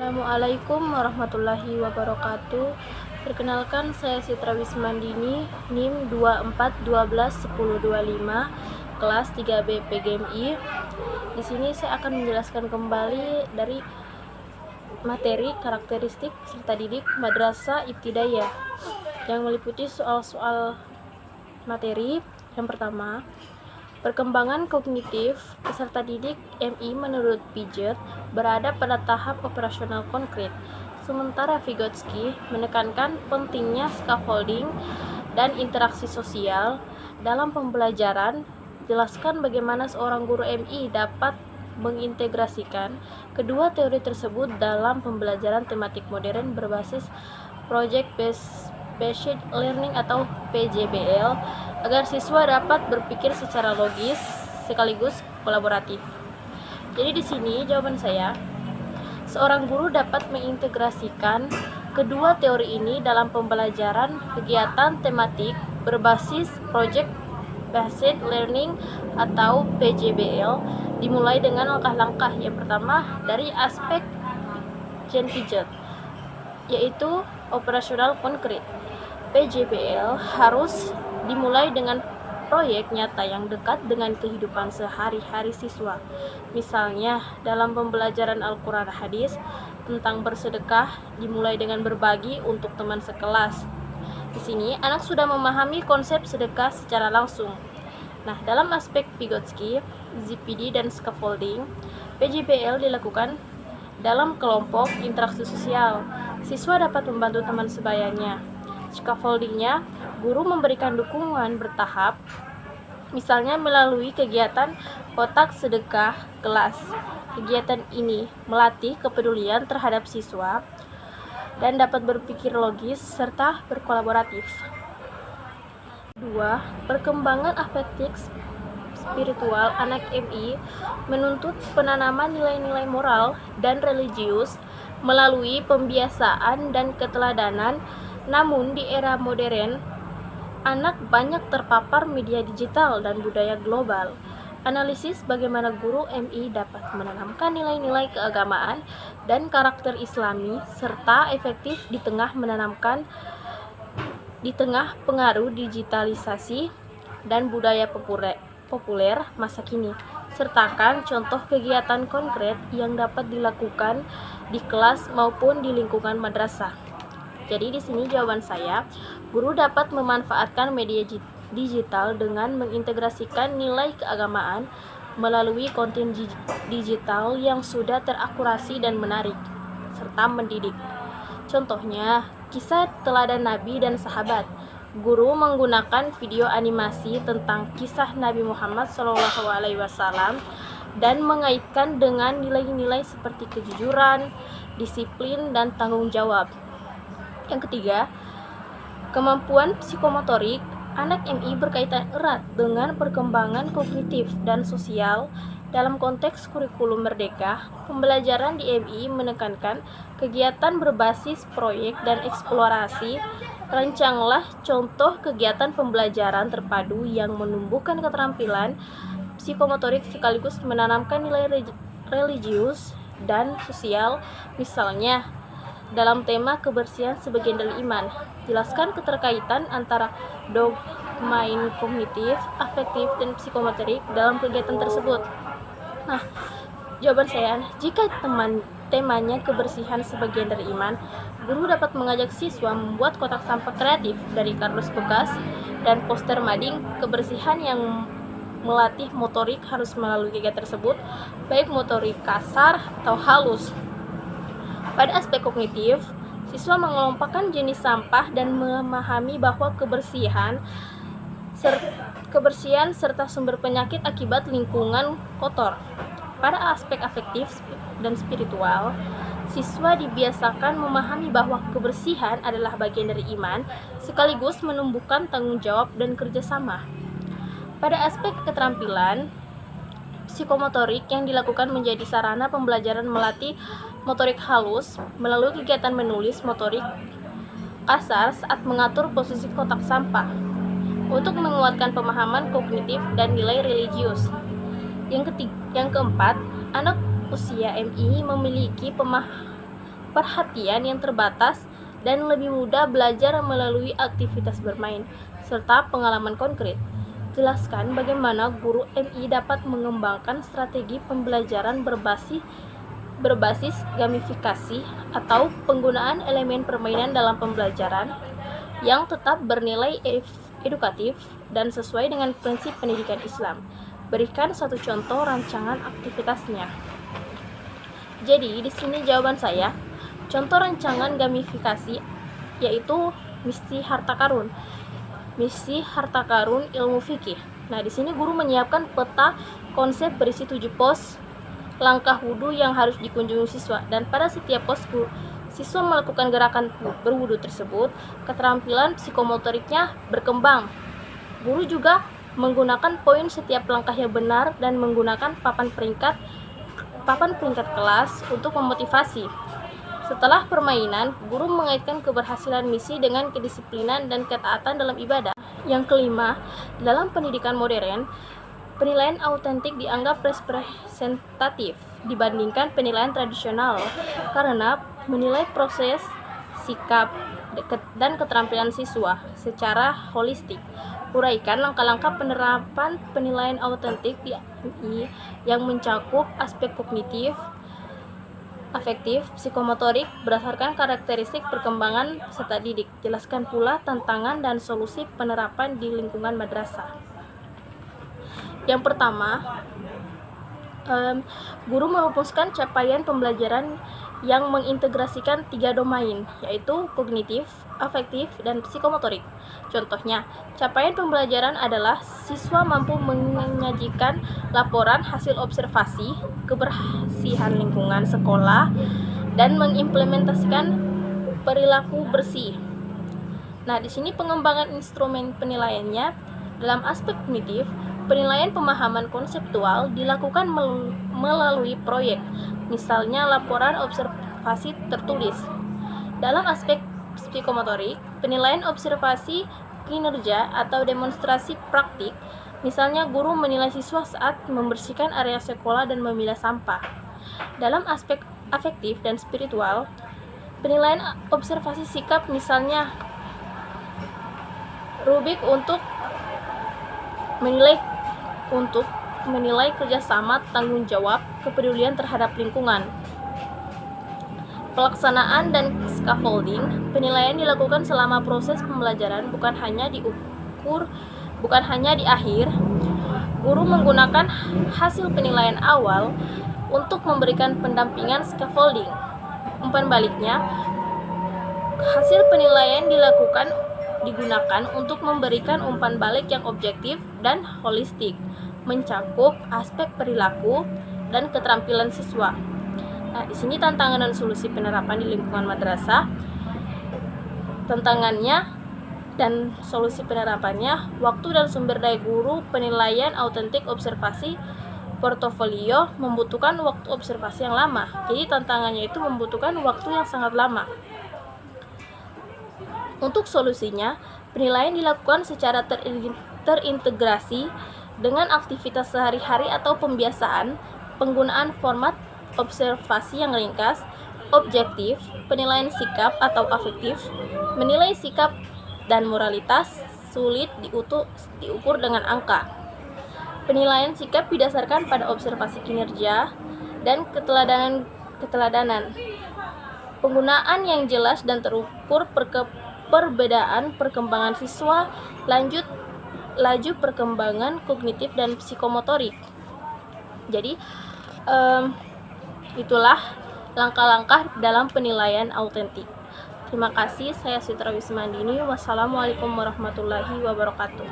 Assalamualaikum warahmatullahi wabarakatuh. Perkenalkan, saya Citra Wismandini, NIM 24121025, kelas 3B PGMI. Di sini saya akan menjelaskan kembali dari materi karakteristik serta didik Madrasah Ibtidaiyah yang meliputi soal-soal materi. Yang pertama, perkembangan kognitif peserta didik MI menurut Piaget berada pada tahap operasional konkret, sementara Vygotsky menekankan pentingnya scaffolding dan interaksi sosial dalam pembelajaran. Jelaskan bagaimana seorang guru MI dapat mengintegrasikan kedua teori tersebut dalam pembelajaran tematik modern berbasis Project Based Learning atau PJBL agar siswa dapat berpikir secara logis sekaligus kolaboratif. Jadi di sini jawaban saya, seorang guru dapat mengintegrasikan kedua teori ini dalam pembelajaran kegiatan tematik berbasis Project Based Learning atau PJBL dimulai dengan langkah-langkah. Yang pertama dari aspek Jean Piaget, yaitu operasional konkret. PJBL harus dimulai dengan proyek nyata yang dekat dengan kehidupan sehari-hari siswa. Misalnya, dalam pembelajaran Al-Quran hadis tentang bersedekah dimulai dengan berbagi untuk teman sekelas. Di sini, anak sudah memahami konsep sedekah secara langsung. Nah, dalam aspek Vygotsky, ZPD dan scaffolding, PJBL dilakukan dalam kelompok interaksi sosial. Siswa dapat membantu teman sebayanya. Scaffoldingnya, guru memberikan dukungan bertahap, misalnya melalui kegiatan kotak sedekah kelas. Kegiatan ini melatih kepedulian terhadap siswa dan dapat berpikir logis serta berkolaboratif. 2. Perkembangan afektif spiritual anak MI menuntut penanaman nilai-nilai moral dan religius melalui pembiasaan dan keteladanan. Namun di era modern, anak banyak terpapar media digital dan budaya global. Analisis bagaimana guru MI dapat menanamkan nilai-nilai keagamaan dan karakter Islami serta efektif di tengah pengaruh digitalisasi dan budaya populer masa kini. Sertakan contoh kegiatan konkret yang dapat dilakukan di kelas maupun di lingkungan madrasah. Jadi di sini jawaban saya, guru dapat memanfaatkan media digital dengan mengintegrasikan nilai keagamaan melalui konten digital yang sudah terakurasi dan menarik, serta mendidik. Contohnya, kisah teladan Nabi dan sahabat. Guru menggunakan video animasi tentang kisah Nabi Muhammad SAW dan mengaitkan dengan nilai-nilai seperti kejujuran, disiplin, dan tanggung jawab. Yang ketiga, kemampuan psikomotorik anak MI berkaitan erat dengan perkembangan kognitif dan sosial. Dalam konteks kurikulum merdeka, pembelajaran di MI menekankan kegiatan berbasis proyek dan eksplorasi. Rancanglah contoh kegiatan pembelajaran terpadu yang menumbuhkan keterampilan psikomotorik sekaligus menanamkan nilai religius dan sosial, misalnya dalam tema kebersihan sebagian dari iman. Jelaskan keterkaitan antara domain kognitif, afektif, dan psikomotorik dalam kegiatan tersebut. Nah, jawaban saya, jika temanya kebersihan sebagian dari iman, guru dapat mengajak siswa membuat kotak sampah kreatif dari kardus bekas dan poster mading. Kebersihan yang melatih motorik harus melalui kegiatan tersebut, baik motorik kasar atau halus. Pada aspek kognitif, siswa mengelompokkan jenis sampah dan memahami bahwa kebersihan serta sumber penyakit akibat lingkungan kotor. Pada aspek afektif dan spiritual, siswa dibiasakan memahami bahwa kebersihan adalah bagian dari iman, sekaligus menumbuhkan tanggung jawab dan kerjasama. Pada aspek keterampilan psikomotorik yang dilakukan menjadi sarana pembelajaran melatih motorik halus melalui kegiatan menulis motorik kasar saat mengatur posisi kotak sampah untuk menguatkan pemahaman kognitif dan nilai religius. Yang keempat, anak usia MI memiliki perhatian yang terbatas, dan lebih mudah belajar melalui aktivitas bermain, serta pengalaman konkret. Jelaskan bagaimana guru MI dapat mengembangkan strategi pembelajaran berbasis gamifikasi atau penggunaan elemen permainan dalam pembelajaran yang tetap bernilai edukatif dan sesuai dengan prinsip pendidikan Islam. Berikan satu contoh rancangan aktivitasnya. Jadi, di sini jawaban saya. Contoh rancangan gamifikasi yaitu misi harta karun. Misi harta karun ilmu fikih. Nah, di sini guru menyiapkan peta konsep berisi 7 pos langkah wudhu yang harus dikunjungi siswa, dan pada setiap pos siswa melakukan gerakan berwudhu tersebut, keterampilan psikomotoriknya berkembang. Guru juga menggunakan poin setiap langkah yang benar dan menggunakan papan peringkat kelas untuk memotivasi. Setelah permainan, guru mengaitkan keberhasilan misi dengan kedisiplinan dan ketaatan dalam ibadah. Yang kelima, dalam pendidikan modern, penilaian autentik dianggap representatif dibandingkan penilaian tradisional karena menilai proses, sikap, dan keterampilan siswa secara holistik. Uraikan langkah-langkah penerapan penilaian autentik di MI yang mencakup aspek kognitif, afektif, psikomotorik berdasarkan karakteristik perkembangan peserta didik. Jelaskan pula tantangan dan solusi penerapan di lingkungan madrasah. Yang pertama, guru merumuskan capaian pembelajaran yang mengintegrasikan 3 domain, yaitu kognitif, afektif, dan psikomotorik. Contohnya, capaian pembelajaran adalah siswa mampu menyajikan laporan hasil observasi kebersihan lingkungan sekolah dan mengimplementasikan perilaku bersih. Nah, di sini pengembangan instrumen penilaiannya dalam aspek kognitif. Penilaian pemahaman konseptual dilakukan melalui proyek, misalnya laporan observasi tertulis. Dalam aspek psikomotorik, penilaian observasi kinerja atau demonstrasi praktik, misalnya guru menilai siswa saat membersihkan area sekolah dan memilah sampah. Dalam aspek afektif dan spiritual, penilaian observasi sikap, misalnya rubrik untuk menilai kerjasama, tanggung jawab, kepedulian terhadap lingkungan. Pelaksanaan dan scaffolding, penilaian dilakukan selama proses pembelajaran, bukan hanya di akhir. Guru menggunakan hasil penilaian awal untuk memberikan pendampingan scaffolding. Umpan baliknya, hasil penilaian digunakan untuk memberikan umpan balik yang objektif dan holistik, mencakup aspek perilaku dan keterampilan siswa. Nah, di sini tantangan dan solusi penerapan di lingkungan madrasah. Tantangannya dan solusi penerapannya, waktu dan sumber daya guru, penilaian autentik observasi portofolio membutuhkan waktu observasi yang lama. Jadi tantangannya itu membutuhkan waktu yang sangat lama. Untuk solusinya, penilaian dilakukan secara terintegrasi dengan aktivitas sehari-hari atau pembiasaan, penggunaan format observasi yang ringkas, objektif, penilaian sikap atau afektif, menilai sikap dan moralitas, sulit diukur dengan angka. Penilaian sikap didasarkan pada observasi kinerja dan keteladanan. Penggunaan yang jelas dan terukur perbedaan perkembangan siswa, laju perkembangan kognitif dan psikomotorik. Jadi itulah langkah-langkah dalam penilaian autentik. Terima kasih, saya Sitra Wismandini. Wassalamualaikum warahmatullahi wabarakatuh.